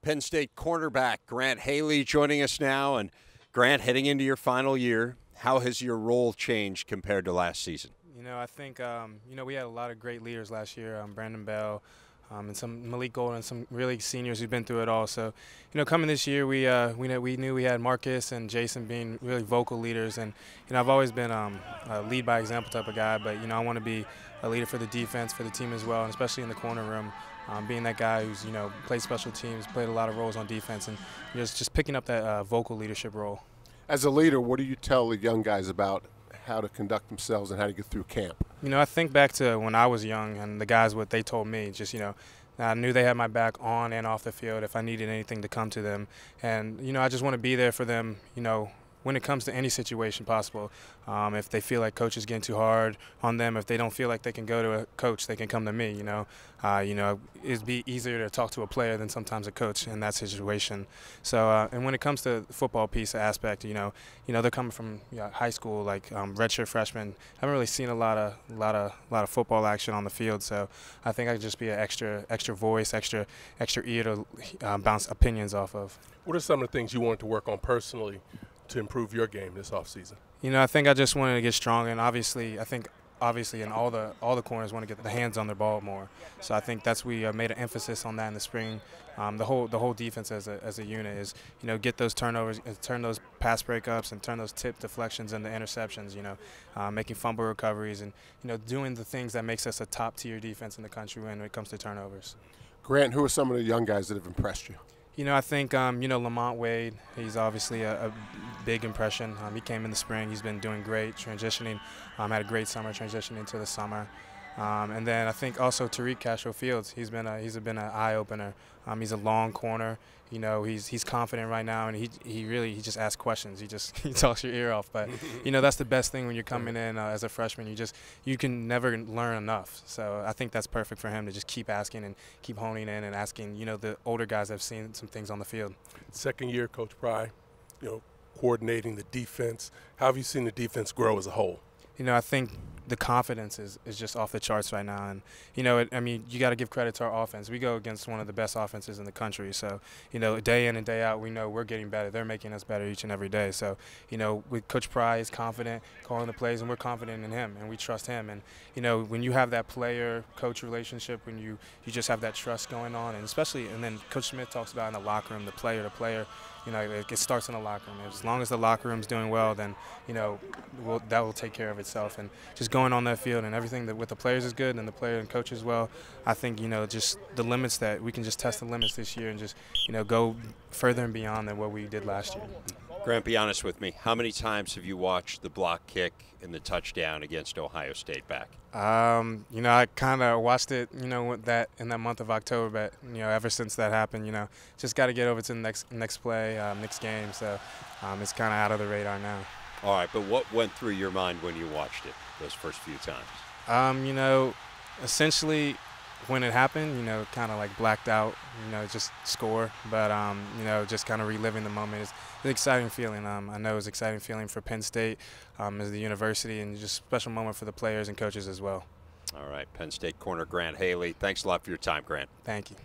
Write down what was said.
Penn State cornerback Grant Haley joining us now. And Grant, heading into your final year, how has your role changed compared to last season? I think, we had a lot of great leaders last year, Brandon Bell, and some Malik Golden, some really seniors who've been through it all. So, coming this year, we knew we had Marcus and Jason being really vocal leaders. And, I've always been a lead by example type of guy, but, I want to be a leader for the defense, for the team as well, and especially in the corner room. Being that guy who's, played special teams, played a lot of roles on defense, and just picking up that vocal leadership role. As a leader, what do you tell the young guys about how to conduct themselves and how to get through camp? I think back to when I was young and the guys, what they told me, just, I knew they had my back on and off the field if I needed anything to come to them. And, I just want to be there for them, when it comes to any situation possible. If they feel like coach is getting too hard on them, if they don't feel like they can go to a coach, they can come to me, It'd be easier to talk to a player than sometimes a coach in that situation. So, and when it comes to the football piece aspect, they're coming from high school, like redshirt freshmen. I haven't really seen a lot of football action on the field. So I think I could just be an extra voice, extra ear to bounce opinions off of. What are some of the things you want to work on personally to improve your game this offseason? I think I just wanted to get stronger, and obviously, and all the corners want to get the hands on their ball more. So I think we made an emphasis on that in the spring. The whole defense as a unit is get those turnovers, and turn those pass breakups, and turn those tip deflections into interceptions. Making fumble recoveries, and doing the things that makes us a top tier defense in the country when it comes to turnovers. Grant, who are some of the young guys that have impressed you? I think, Lamont Wade, he's obviously a big impression. He came in the spring. He's been doing great, transitioning. Had a great summer transitioning into the summer. And then I think also Tariq Castro-Fields, he's been an eye-opener. He's a long corner. He's confident right now, and he just asks questions. He talks your ear off. But that's the best thing when you're coming in as a freshman. You can never learn enough. So I think that's perfect for him to just keep asking and keep honing in and asking. The older guys have seen some things on the field. Second year, Coach Pry, coordinating the defense. How have you seen the defense grow as a whole? I think the confidence is just off the charts right now. And, you got to give credit to our offense. We go against one of the best offenses in the country. So, day in and day out, we know we're getting better. They're making us better each and every day. So, with Coach Pry is confident calling the plays, and we're confident in him, and we trust him. And, when you have that player-coach relationship, when you just have that trust going on, and then Coach Smith talks about in the locker room, the player-to-player, it starts in the locker room. As long as the locker room's doing well, then, that will take care of itself. And just going on that field and everything that with the players is good and the player and coach as well, I think, just the limits that we can just test the limits this year and just, go further and beyond than what we did last year. Grant, be honest with me. How many times have you watched the block kick and the touchdown against Ohio State back? I kind of watched it, with that in that month of October, but, ever since that happened, just got to get over to the next play, next game. So it's kind of out of the radar now. All right, but what went through your mind when you watched it those first few times? Essentially when it happened, kind of like blacked out, just score. But, just kind of reliving the moment is an exciting feeling. I know it's an exciting feeling for Penn State as the university, and just a special moment for the players and coaches as well. All right, Penn State corner Grant Haley. Thanks a lot for your time, Grant. Thank you.